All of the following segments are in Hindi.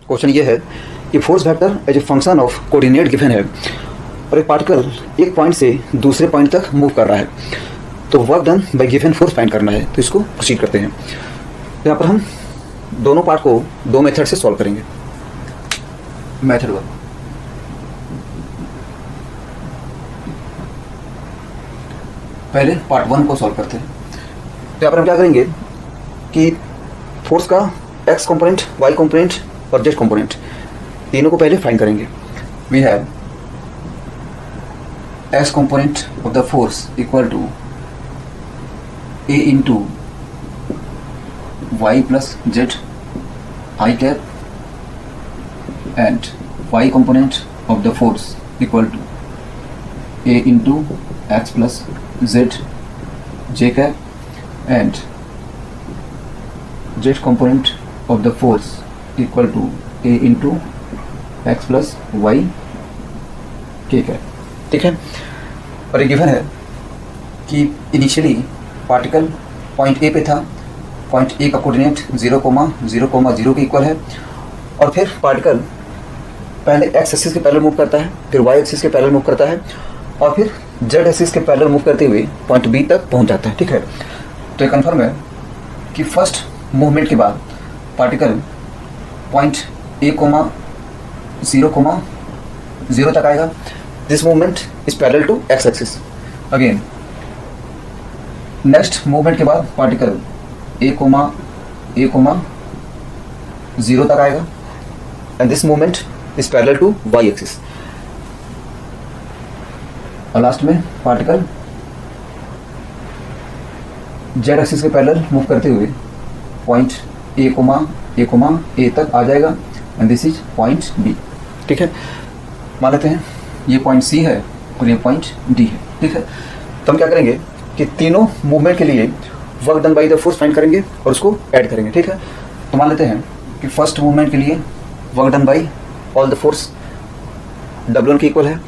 क्वेश्चन ये है कि force vector as a function of coordinate given है और एक पार्टिकल एक पॉइंट से दूसरे पॉइंट तक मूव कर रहा है, तो work done by given force find करना है। तो इसको प्रोसीड करते हैं। यहाँ पर हम दोनों पार्ट को दो मेथड से सॉल्व करेंगे। मेथड 1, पहले पार्ट 1 को सॉल्व करते हैं। तो यहाँ पर हम क्या करेंगे कि फोर्स का एक्स कंपोनेंट, वाई कंपोनेंट और जेड कंपोनेंट तीनों को पहले फाइंड करेंगे। We have x component of the force equal to a into Y plus z i cap and y component of the force equal to a into x plus z j cap and z component of the force equal to a into x plus y k है, ठीक है। और ये गिवन है कि इनिशियली पार्टिकल पॉइंट ए पे था, पॉइंट ए का कोऑर्डिनेट 0,0,0 के इक्वल है और फिर पार्टिकल पहले एक्स एक्सिस के पैरेलल मूव करता है, फिर वाई एक्सिस के पैरेलल मूव करता है और फिर जेड एक्सिस के पैरेलल मूव करते हुए पॉइंट बी तक पहुंच जाता है, ठीक है। तो ये कन्फर्म है कि फर्स्ट मूवमेंट के बाद पार्टिकल पॉइंट ए, 0,0 तक आएगा। This movement is parallel to x axis. Again next movement के बाद पार्टिकल ए, 0 तक आएगा and this movement is parallel to y axis. और लास्ट में पार्टिकल जेड एक्सिस के पैरेलल मूव करते हुए पॉइंट ए तक आ जाएगा and this is point b, ठीक है। मान लेते हैं ये पॉइंट सी है और ये पॉइंट डी है, ठीक है। तो हम क्या करेंगे कि तीनों मूवमेंट के लिए work done by the force find करेंगे और उसको ऐड करेंगे, ठीक है। तो मान लेते हैं कि फर्स्ट मूवमेंट के लिए work done by all the force W1 के इक्वल है,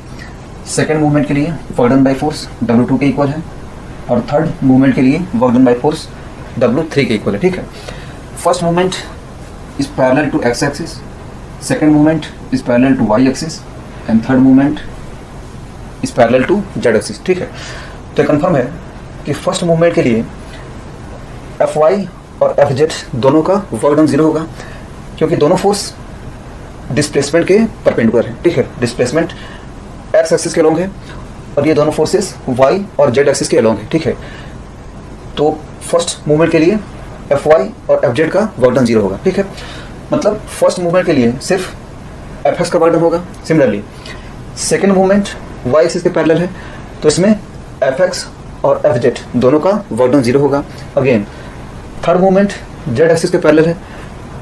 सेकेंड मूवमेंट के लिए work done by force W2 के इक्वल है और थर्ड मूवमेंट के लिए work done by force W3 के इक्वल है, ठीक है। First movement is parallel to x axis, second movement is parallel to y axis and third movement is parallel to z axis, ठीक है। तो कंफर्म है कि फर्स्ट मूवमेंट के लिए एफ वाई और एफ जेड दोनों का वर्क डन 0 होगा क्योंकि दोनों फोर्स डिस्प्लेसमेंट के परपेंडिकुलर है, ठीक है। डिस्प्लेसमेंट एक्स एक्सिस के अलोंग है और ये दोनों फोर्सेस वाई और जेड एक्सिस के अलोंग है, ठीक है। तो फर्स्ट मूवमेंट के लिए एफ वाई और एफ जेड का वर्क डन 0 होगा, ठीक है। मतलब फर्स्ट मूवमेंट के लिए सिर्फ एफ एक्स का वर्क डन होगा। Similarly second movement y axis के पैरेलल है तो इसमें एफ एक्स और एफ जेड दोनों का वर्क डन 0 होगा। Again third movement z axis के पैरेलल है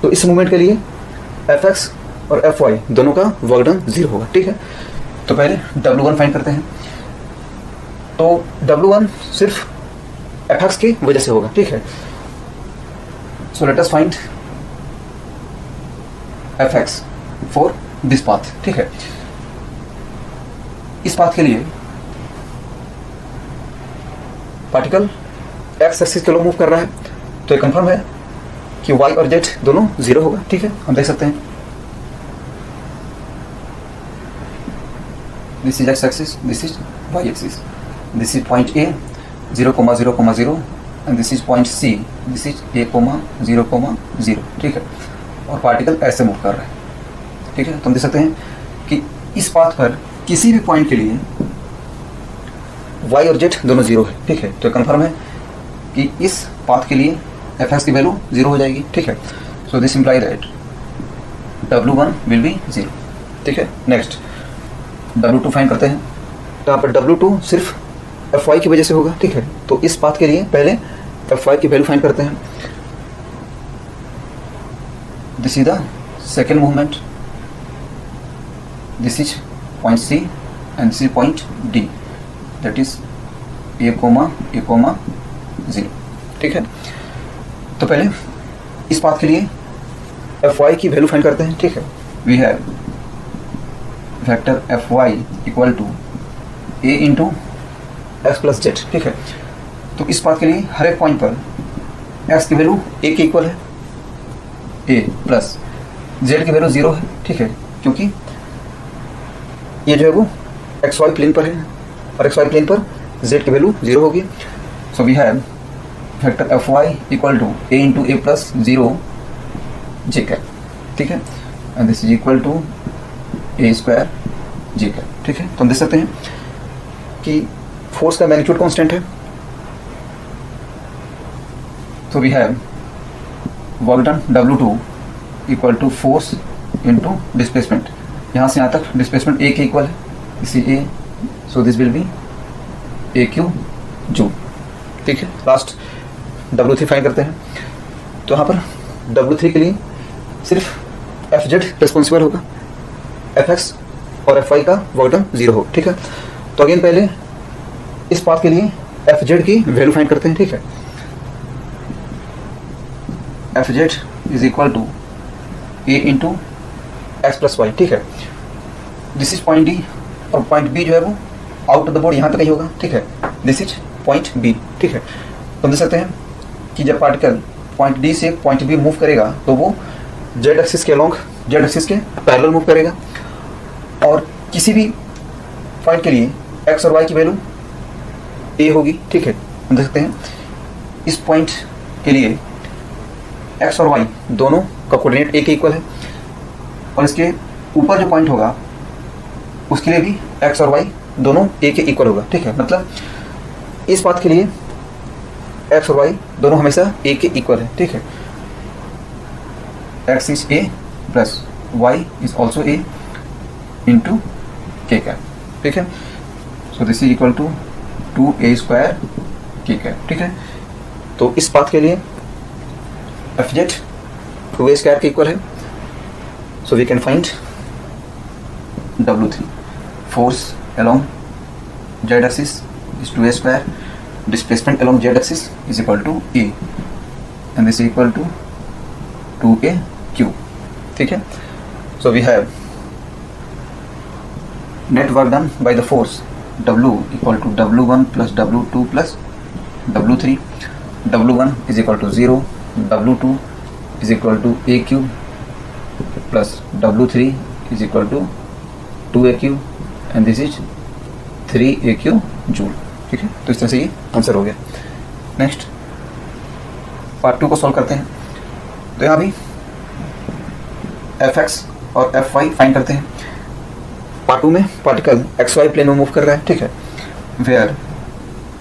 तो इस मूवमेंट के लिए एफ एक्स और एफ वाई दोनों का वर्क डन 0 होगा, ठीक है। तो पहले W1 फाइंड करते हैं। तो W1 सिर्फ एफ एक्स की वजह से होगा, ठीक है। So let us find fx for this path, ठीक है। इस पाथ के लिए पार्टिकल एक्स एक्सिस के लोग मूव कर रहा है तो ये कंफर्म है कि y और z दोनों 0 होगा, ठीक है। हम देख सकते हैं this is X axis, this is y axis, this is point A 0,0,0 and this is point C, this is A, 0,0, ठीक है। और पार्टिकल ऐसे मूव कर रहा है, ठीक है। तो हम देख सकते हैं कि इस पाथ पर किसी भी पॉइंट के लिए y और z दोनों 0 है, ठीक है। तो कंफर्म है कि इस पाथ के लिए एफ एक्स की वैल्यू 0 हो जाएगी, ठीक है। So this imply that W1 will be 0, ठीक है। नेक्स्ट W2 फाइंड करते हैं। तो यहाँ पर W2 सिर्फ एफ वाई की वजह से होगा, ठीक है। तो इस पाथ के लिए पहले एफ वाई की वैल्यू फाइंड करते हैं। This is the second movement, this is point C and this is point D, that is A, 0, ठीक है। तो पहले इस पाथ के लिए एफ वाई की वैल्यू फाइंड करते हैं, ठीक है। We have vector f y equal to A into x plus z, ठीक है। तो इस पाथ के लिए हर एक पॉइंट पर एक्स की वैल्यू A के इक्वल है, A प्लस जेड की वैल्यू 0 है, ठीक है, क्योंकि ये जो है वो एक्स वाई प्लेन पर है और एक्स वाई प्लेन पर जेड की वैल्यू 0 होगी। So we have vector f y equal to a into a plus 0 j cap, ठीक है, and this is equal to a square j cap, ठीक है। तो हम देख सकते हैं कि फोर्स का मैग्नीट्यूड कांस्टेंट है। तो we have work done W2 equal to force into displacement, यहाँ से यहाँ तक डिस्प्लेसमेंट ए के इक्वल है, इसी A, so this will be a Q joule, ठीक है। लास्ट W3 फाइंड करते हैं। तो यहाँ पर W3 के लिए सिर्फ एफ जेड रिस्पॉन्सिबल होगा, एफ एक्स और एफ वाई का वर्क डन 0 हो, ठीक है। तो अगेन पहले इस पाथ के लिए एफ जेड की वैल्यू फाइंड करते हैं, ठीक है। F z is equal to a into x plus y, ठीक है। दिस इज पॉइंट डी और पॉइंट बी जो है वो आउट ऑफ द बोर्ड यहाँ तक ही होगा, ठीक है। दिस इज पॉइंट बी, ठीक है। तो हम देख सकते हैं कि जब पार्टिकल पॉइंट डी से पॉइंट बी मूव करेगा तो वो जेड एक्सिस के अलोंग, जेड एक्सिस के पैरेलल मूव करेगा, और किसी भी पॉइंट के लिए एक्स और वाई की वैल्यू ए होगी, ठीक है। हम देख सकते हैं इस पॉइंट के लिए एक्स और वाई दोनों का कोऑर्डिनेट ए के इक्वल है, और इसके ऊपर जो पॉइंट होगा उसके लिए भी एक्स और वाई दोनों ए के इक्वल होगा, ठीक है। मतलब इस पाथ के लिए एक्स और वाई दोनों हमेशा ए के इक्वल है, ठीक है। X is a plus y is also a into k cap, ठीक है। So this is equal to 2a square k cap, ठीक है। तो इस पाथ के लिए एफ जेड 2a स्क्वायर के इक्वल है, so we can find W3 force along z axis is 2a square, displacement along z axis is equal to a, and this is equal to 2a cube, ठीक है। So we have net work done by the force W equal to W1 plus W2 plus W3. W1 is equal to 0, W2 is equal to a cube plus W3 is equal to 2a cube, and this is 3a cube joule, ठीक है। तो इस तरह से ये आंसर हो गया। नेक्स्ट पार्ट 2 को सॉल्व करते हैं। तो यहाँ भी एफ एक्स और एफ वाई फाइंड करते हैं। पार्ट 2 में पार्टिकल एक्स वाई प्लेन में मूव कर रहा है, ठीक है, where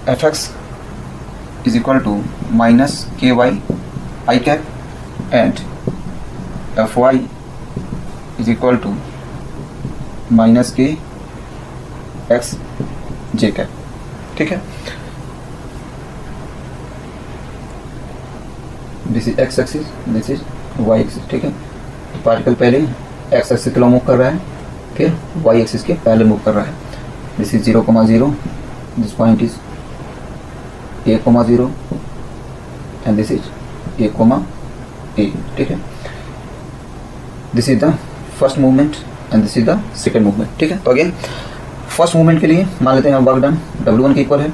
F X is equal to minus के Y I cap and F Y is equal to minus के एक्स जे कैप, ठीक है। This is X axis, this is Y axis, ठीक है। पार्टिकल पहले एक्स एक्सिस के लिए मूव कर रहा है, फिर वाई एक्सिस के पैरेलल मूव कर रहा है। This is 0,0, this point is a,0 and this is a,a, ठीक है। This is the first movement and this is the second movement, ठीक है। तो अगेन फर्स्ट मूवमेंट के लिए मान लेते हैं वर्क डन W1 के इक्वल है,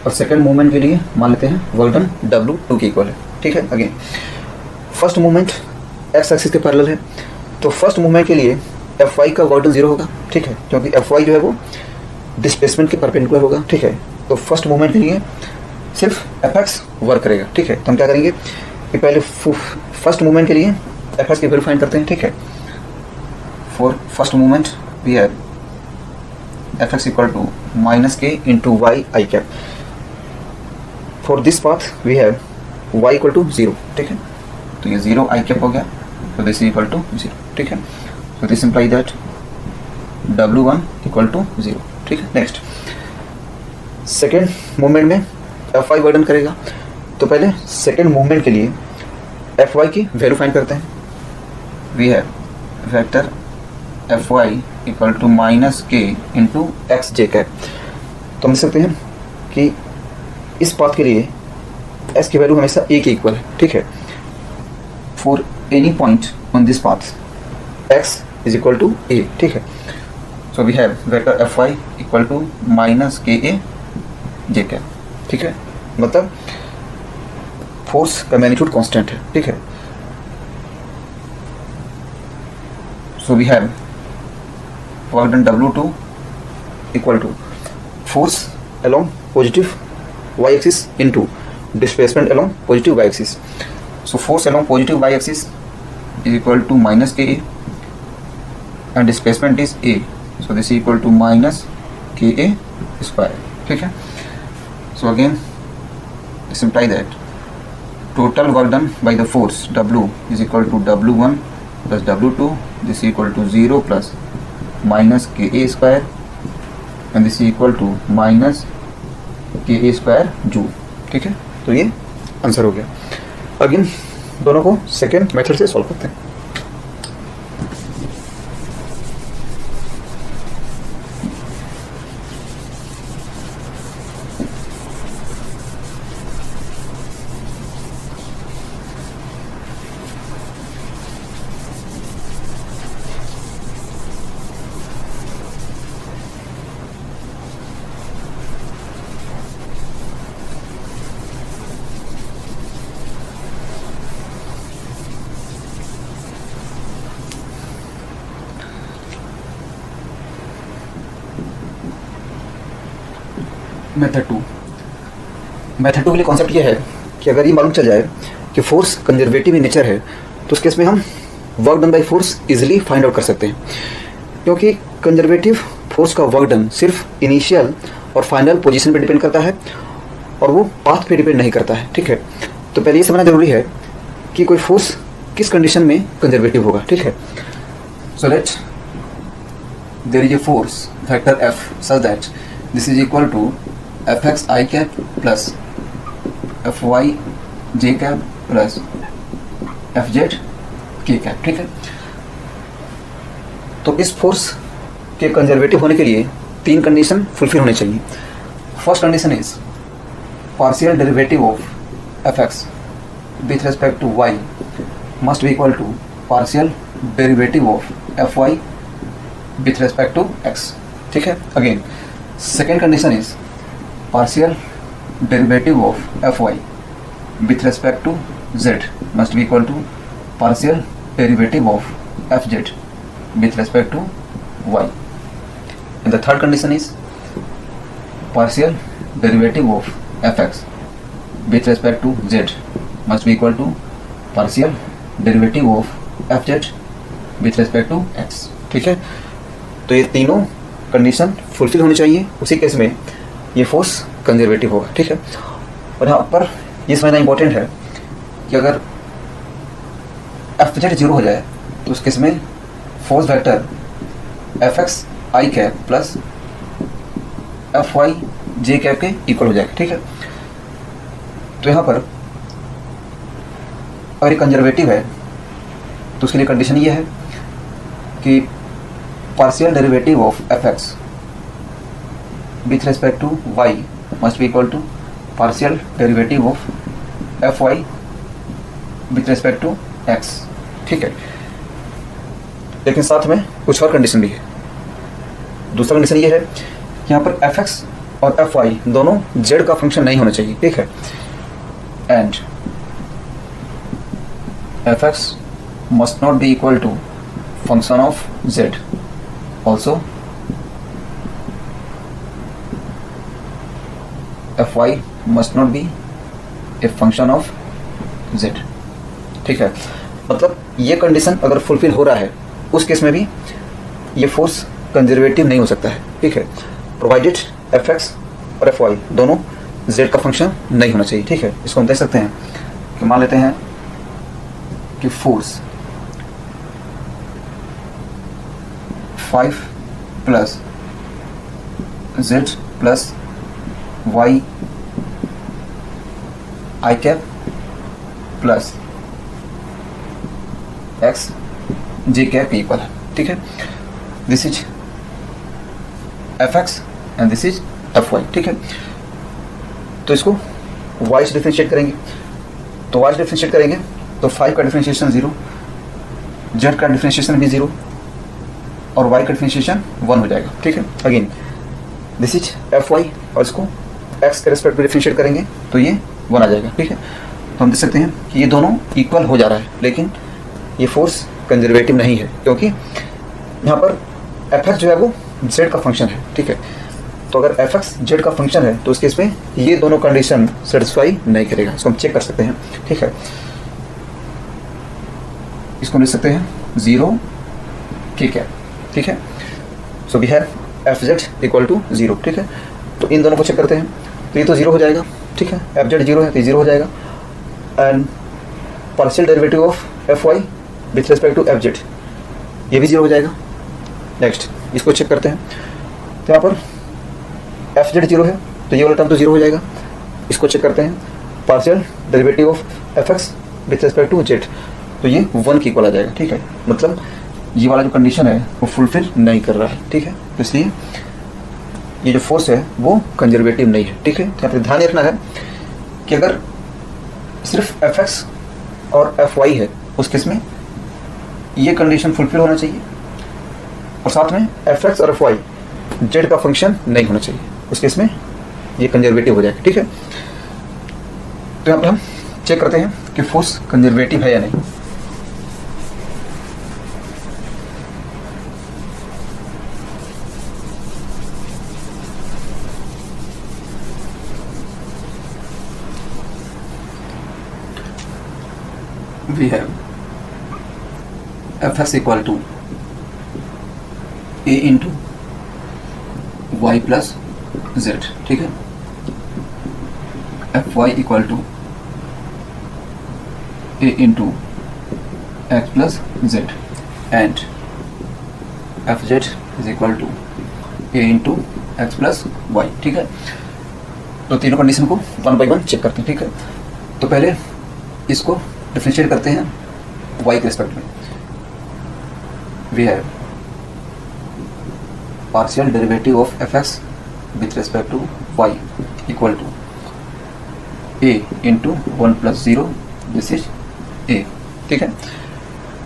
और सेकेंड मूवमेंट के लिए मान लेते हैं वर्क डन W2 के इक्वल है, ठीक है। Again first movement x axis के पैरेलल है, तो फर्स्ट मूवमेंट के लिए एफ वाई का वर्क डन 0 होगा, ठीक है, क्योंकि एफ वाई जो है वो डिस्प्लेसमेंट के परपेंडिकुलर होगा, ठीक है। तो फर्स्ट मूवमेंट के लिए सिर्फ एफ एक्स वर्क करेगा, ठीक है। तो हम क्या करेंगे कि पहले फर्स्ट मूवमेंट के लिए एफ एक्स की वैल्यू फाइंड करते हैं, ठीक है। For first movement we have F X equal to minus के into Y I cap. For this path we have Y equal to 0, ठीक है। तो ये 0 आई कैप हो गया, तो दिस इज इक्वल टू 0, ठीक है। So this implies that W1 equal to 0, ठीक है। नेक्स्ट सेकेंड मूवमेंट में एफ वाई वर्डन करेगा, तो पहले सेकेंड मूवमेंट के लिए एफ वाई की वैल्यू फाइंड करते हैं। We have vector f y equal to minus के इंटू एक्स जे कैप। तो हम देख सकते हैं कि इस पाथ के लिए एस की वैल्यू हमेशा ए के इक्वल है, ठीक है। For any point on this path x is equal to a, ठीक है। So we have vector fy equal to minus ka j cap, ठीक है। मतलब फोर्स का मैग्नीट्यूड कांस्टेंट है, ठीक है। So we have work done W2 equal to force along positive y-axis into displacement along positive y-axis. So force along positive y-axis is equal to minus Ka and displacement is A. So this is equal to minus Ka square. ठीक है. So again this implies that total work done by the force W is equal to W1 plus W2. This is equal to 0 plus minus Ka square and this is equal to minus Ka square joule. ठीक है. तो ये आंसर हो गया. अगेन दोनों को सेकेंड मेथड से सॉल्व करते हैं. मेथड टू के लिए कॉन्सेप्ट ये है कि अगर ये मालूम चल जाए कि फोर्स कंजर्वेटिव इन नेचर है तो उस केस में हम work done by force easily find out कर सकते हैं, क्योंकि कंजर्वेटिव फोर्स का वर्क डन सिर्फ इनिशियल और फाइनल पोजीशन पे डिपेंड करता है और वो पाथ पे डिपेंड नहीं करता है. ठीक है. तो पहले ये समझना जरूरी है कि कोई फोर्स किस कंडीशन में कंजर्वेटिव होगा. ठीक है. So let there is a force vector f such that this is equal to fx I cap plus fy j cap plus fz k cap. ठीक है. तो इस फोर्स के कंजर्वेटिव होने के लिए तीन कंडीशन फुलफिल होने चाहिए. First condition is partial derivative of fx with respect to y must be equal to partial derivative of fy with respect to x. ठीक है. Again second condition is partial derivative of fy with respect to z must be equal to partial derivative of fz with respect to y. And the third condition is partial derivative of fx with respect to z must be equal to partial derivative of fz with respect to x. ठीक है. तो ये तीनों कंडीशन फुलफिल होनी चाहिए, उसी केस में ये फोर्स कंजर्वेटिव होगा. ठीक है. और यहाँ पर ये समझना इंपॉर्टेंट है कि अगर एफ जेड जीरो हो जाए तो उस केस में force vector F x i cap plus F Y j cap के इक्वल हो जाएगा. ठीक है. तो यहाँ पर अगर ये कंजर्वेटिव है तो उसके लिए कंडीशन ये है कि partial derivative of F x with respect to y must be equal to partial derivative of fy with respect to x. ठीक है. लेकिन साथ में कुछ और कंडीशन भी है. दूसरा कंडीशन ये है कि यहाँ पर fx और fy दोनों z का फंक्शन नहीं होना चाहिए. ठीक है. And fx must not be equal to function of z. Also fy must not be a function of z. ठीक है. मतलब ये कंडीशन अगर फुलफिल हो रहा है उस केस में भी ये फोर्स कंजर्वेटिव नहीं हो सकता है. ठीक है. प्रोवाइडेड fx और fy दोनों z का फंक्शन नहीं होना चाहिए. ठीक है. इसको हम देख सकते हैं कि मान लेते हैं कि force 5 plus z plus y I cap plus x j cap equal है. ठीक है. This is fx and this is fy. ठीक है. तो इसको y से डिफरेंशिएट करेंगे तो y से डिफरेंशिएट करेंगे तो 5 का डिफरेंशिएशन 0, z का डिफरेंशिएशन भी 0 और y का डिफरेंशिएशन 1 हो जाएगा. ठीक है. अगेन दिस इज fy और इसको x के रेस्पेक्ट में डिफरेंशिएट करेंगे तो ये 1 आ जाएगा. ठीक है. तो हम देख सकते हैं कि ये दोनों इक्वल हो जा रहा है, लेकिन ये फोर्स कंजर्वेटिव नहीं है क्योंकि यहाँ पर एफ एक्स जो है वो जेड का फंक्शन है, ठीक है। तो अगर एफ एक्स जेड का फंक्शन है तो उस केस में ये दोनों कंडीशन सेटिस्फाई नहीं करेगा, इसको हम चेक कर सकते हैं, ठीक है। इसको लिख सकते हैं 0 के कैप, ठीक है। So we have f z equal to 0, ठीक है। तो इन दोनों को चेक करते हैं, तो ये तो 0 हो जाएगा, ठीक है। एफ जेड 0 है तो 0 हो जाएगा, and partial derivative of F Y with respect to f z ये भी 0 हो जाएगा। नेक्स्ट इसको चेक करते हैं, तो यहाँ पर एफ जेड 0 है तो ये वाला टर्म तो 0 हो जाएगा। इसको चेक करते हैं, partial derivative of F x with respect to z, तो ये 1 के इक्वल आ जाएगा, ठीक है। मतलब ये वाला जो कंडीशन है वो फुलफिल नहीं कर रहा है, ठीक है। तो इसलिए ये जो फोर्स है वो कंजर्वेटिव नहीं है, ठीक है। यहाँ पर ध्यान रखना है कि अगर सिर्फ एफ एक्स और एफ वाई है उस केस में ये कंडीशन फुलफिल होना चाहिए, और साथ में एफ एक्स और एफ वाई जेड का फंक्शन नहीं होना चाहिए, उस केस में ये कंजर्वेटिव हो जाएगा, ठीक है। तो यहाँ पर हम चेक करते हैं कि फोर्स कंजर्वेटिव है या नहीं। We have fx equal to a into y plus z, ठीक है। fy equal to a into x plus z and fz is equal to a into x plus y, ठीक है। तो तीनों कंडीशन को 1 by 1 चेक करते हैं, ठीक है। तो पहले इसको डिफरेंशिएट करते हैं y के रिस्पेक्ट में। We have partial derivative of F x with respect to y equal to a into 1 plus 0, this is a, ठीक है।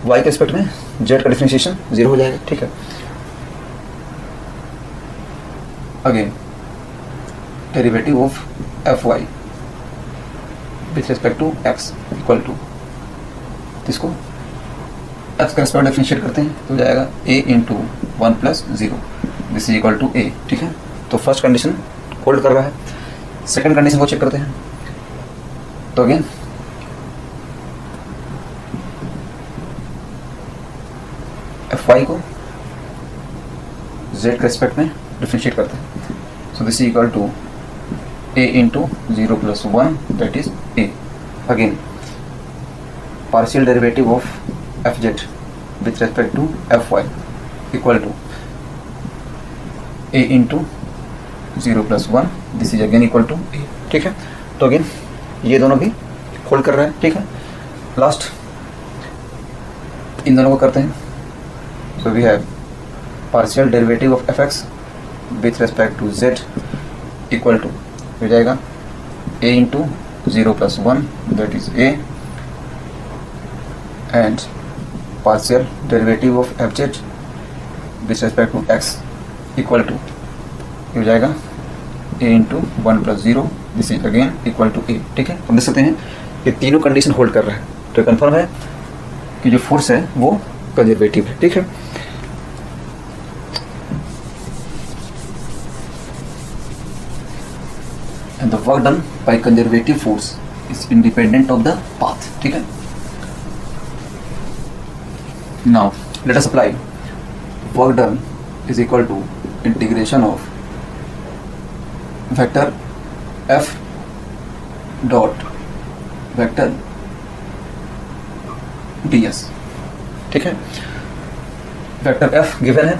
y के रिस्पेक्ट में z का डिफरेंशिएशन 0 हो जाएगा, ठीक है। Again derivative of F Y with respect to x equal to, इसको x का रिस्पेक्ट डिफरेंशिएट करते हैं तो हो जाएगा a into 1 plus 0, this is equal to a, ठीक है। तो फर्स्ट कंडीशन होल्ड कर रहा है। सेकंड कंडीशन को चेक करते हैं, तो अगेन एफ वाई को z के रिस्पेक्ट में डिफरेंशिएट करते हैं, so this is equal to a into 0 plus 1, that is a। अगेन partial derivative of fz with respect to fy equal to a into 0 plus 1, this is again equal to a, ठीक है। तो अगेन ये दोनों भी होल्ड कर रहा है, ठीक है। लास्ट इन दोनों को करते हैं, so we have partial derivative of F x with respect to z equal to हो जाएगा a into 0 plus 1, that is a, and partial derivative of fz with respect to x equal to हो जाएगा a into 1 plus 0, this is again equal to a, ठीक है। हम देख सकते हैं कि तीनों कंडीशन होल्ड कर रहा है, तो कंफर्म है कि जो फोर्स है वो कंजर्वेटिव है, ठीक है। And the work done by conservative force is independent of the path, ठीक है। Now let us apply work done is equal to integration of vector f dot vector ds, ठीक है। वेक्टर f गिवन है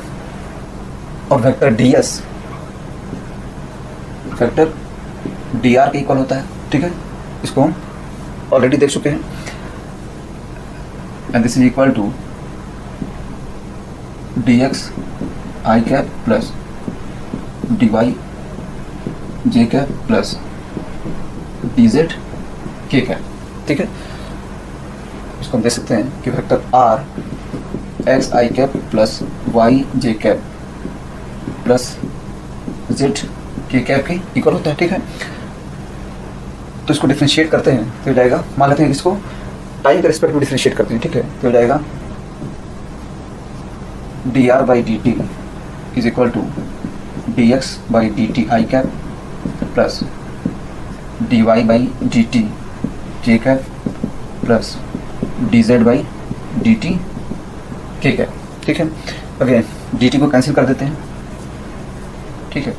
और वेक्टर ds वेक्टर dr के इक्वल होता है, ठीक है। इसको हम ऑलरेडी देख चुके हैं, and this is equal to dx i cap plus dy j cap plus dz k cap, ठीक है। इसको हम देख सकते हैं कि vector r x i cap plus y j cap plus z k cap के इक्वल होता है, ठीक है। तो इसको डिफरेंशिएट करते हैं तो हो जाएगा, मान लेते हैं इसको टाइम के रिस्पेक्ट में डिफरेंशिएट करते हैं, ठीक है। तो हो जाएगा d r by d t is equal to d x by d t i cap plus d y by d t j cap plus d z by d t k cap. ठीक है, अगेन डी टी को कैंसिल कर देते हैं। ठीक है,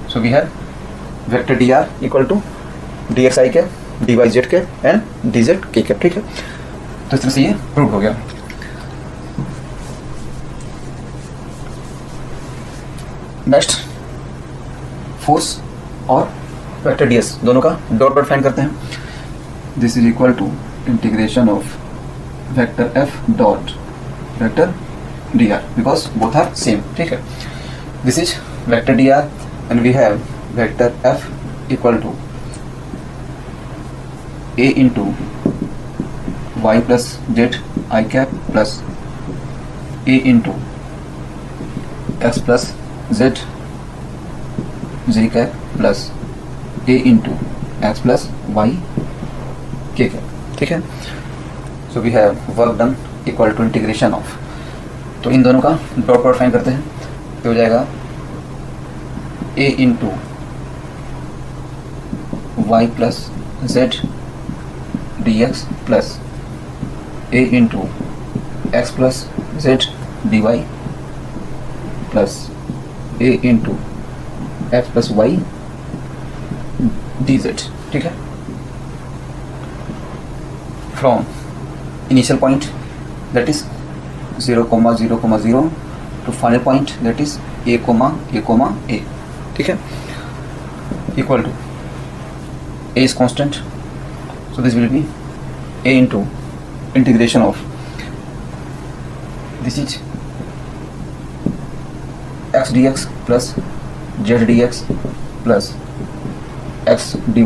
so we have vector d r equal to d x i cap d y z cap and d z k cap. ठीक है, तो इस तरह से ये प्रूव हो गया। नेक्स्ट फोर्स और वेक्टर डी एस दोनों का डॉट प्रोडक्ट फाइंड करते हैं। This is equal to integration of vector f dot vector d r because both are same. ठीक है, this is vector d r and we have vector f equal to a into Y plus z i cap plus A into x plus z j cap plus A into x plus y k cap. ठीक है, so we have work done equal to integration of, तो इन दोनों का डॉट प्रोडक्ट फाइंड करते हैं। तो हो जाएगा A into Y plus Z D x plus A into x plus Z D Y plus A into x plus Y D Z. ठीक है, from initial point that is 0,0,0 to final point that is a, a। ठीक है, equal to a is constant, so this will be a into integration of this is x dx plus z dx plus x dy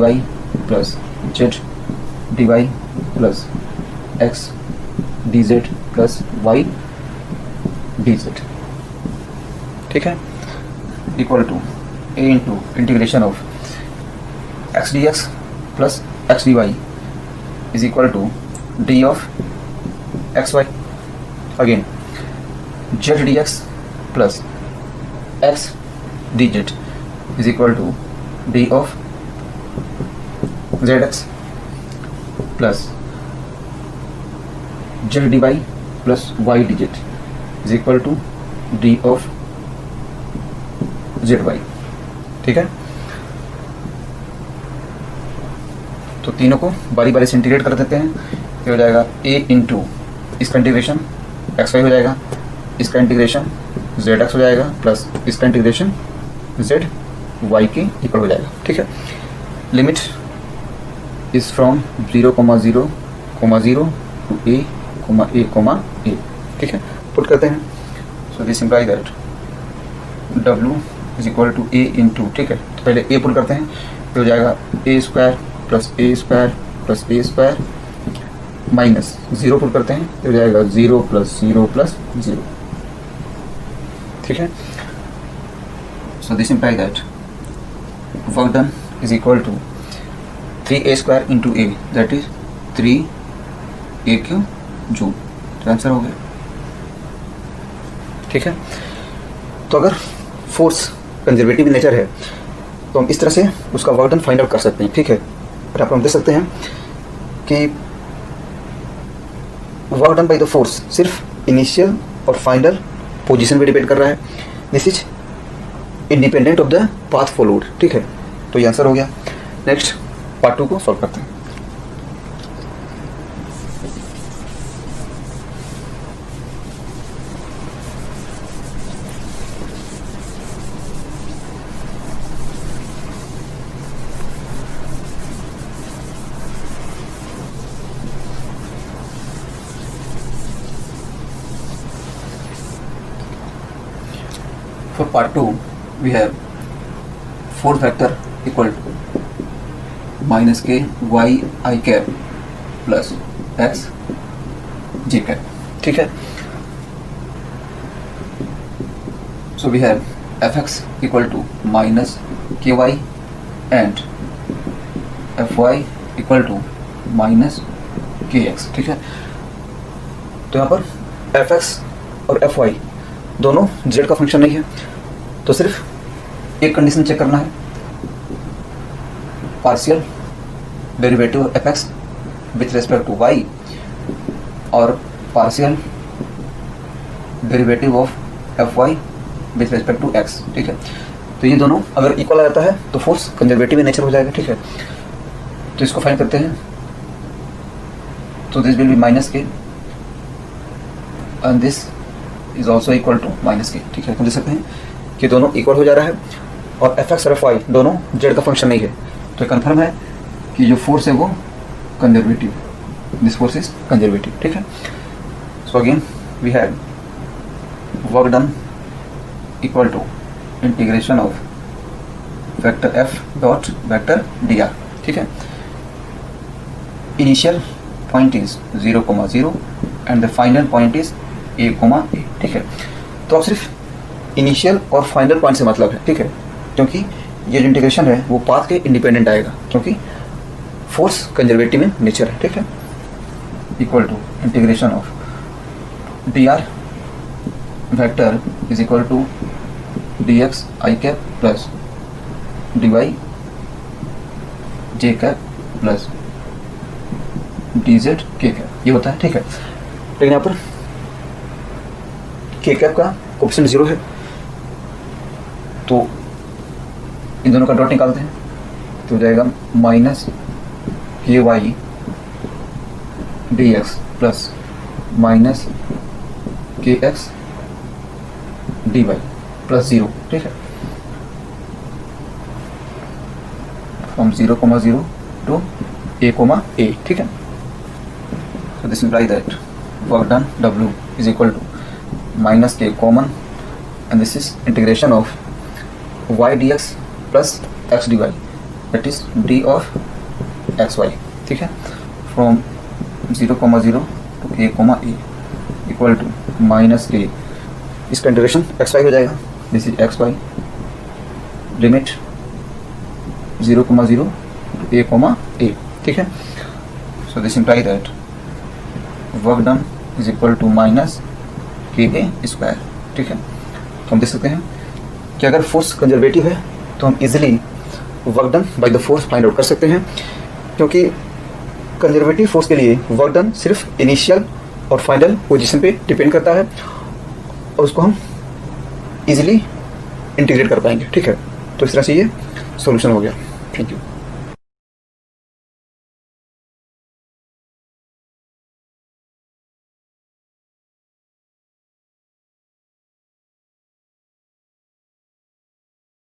plus z dy plus x dz plus y dz। ठीक है, equal to a into integration of x dx plus x dy is equal to d of xy, again z dx plus x dz is equal to d of zx plus z dy plus y dz is equal to d of zy। ठीक है, तो तीनों को बारी बारी से इंटीग्रेट कर देते हैं। ये हो जाएगा a इंटू इसका इंटीग्रेशन एक्स वाई हो जाएगा, इसका इंटीग्रेशन जेड एक्स हो जाएगा प्लस इसका इंटीग्रेशन जेड वाई के इक्वल हो जाएगा। ठीक है, limit is from 0,0,0 to a। ठीक है, पुट करते हैं। So this imply that w is equal to a into, ठीक है, तो पहले a पुट करते हैं। तो हो जाएगा a square plus A square plus A square minus 0 put करते हैं। तो हो जाएगा 0 प्लस 0 प्लस 0। ठीक है, so this imply that work done is equal to 3a square into a that is 3a cube joule. तो आंसर हो गया। ठीक है, तो अगर फोर्स कंजर्वेटिव नेचर है तो हम इस तरह से उसका वर्क डन फाइंड आउट कर सकते हैं। ठीक है, और आप हम देख सकते हैं कि work done by the force सिर्फ इनिशियल और फाइनल पोजीशन पे डिपेंड कर रहा है। This is independent of the path followed. ठीक है, तो ये आंसर हो गया। नेक्स्ट पार्ट 2 को सॉल्व करते हैं। For part 2 we have force vector equal to minus k y I cap plus x j cap। ठीक है, so we have fx equal to minus ky and fy equal to minus kx। ठीक है, तो यहाँ पर fx और fy दोनों z का फंक्शन नहीं है, तो सिर्फ एक कंडीशन चेक करना है, partial derivative of F x with respect to Y और partial derivative of F Y with respect to X. ठीक है, तो ये दोनों अगर इक्वल आ जाता है तो फोर्स कंजर्वेटिव इन नेचर हो जाएगा। ठीक है, तो इसको फाइंड करते हैं। तो this will be minus k and this is also equal to minus k. ठीक है, हम देख सकते हैं कि दोनों इक्वल हो जा रहा है और एफ एक्स और एफ वाई दोनों जेड का फंक्शन नहीं है, तो कन्फर्म है कि जो फोर्स है वो conservative, this force is conservative. ठीक है, so again we had work done equal to integration of vector f dot vector d r. ठीक है, initial point is 0,0 and the final point is a, a। ठीक है, तो अब सिर्फ इनिशियल और फाइनल पॉइंट से मतलब है। ठीक है, क्योंकि ये जो इंटीग्रेशन है वो पाथ के इंडिपेंडेंट आएगा, क्योंकि फोर्स कंजर्वेटिव इन नेचर है। ठीक है, equal to integration of d r vector is equal to d x i cap plus d y j cap plus d z k cap, ये होता है। ठीक है, लेकिन यहाँ पर के कैप का कोएफिशिएंट 0 है, तो इन दोनों का डॉट निकालते हैं, तो हो जाएगा माइनस के y d x plus minus के एक्स डी वाई प्लस 0। ठीक है, फ्रॉम 0,0 टू a, ठीक है। So this implies that work done W is equal to minus k common, and this is integration of y dx plus x dy, that is d of xy। ठीक है, from 0,0 to a equal to minus k, इसका इंटीग्रेशन xy हो जाएगा, this is xy limit 0,0 to a। ठीक है, so this implies that work done is equal to minus k a square. ठीक है, तो हम देख सकते हैं कि अगर फोर्स कंजर्वेटिव है तो हम easily work done by the force find out कर सकते हैं, क्योंकि कंजर्वेटिव फोर्स के लिए वर्क डन सिर्फ इनिशियल और फाइनल पोजीशन पे डिपेंड करता है और उसको हम इजीली इंटीग्रेट कर पाएंगे। ठीक है, तो इस तरह से ये सॉल्यूशन हो गया। Thank you.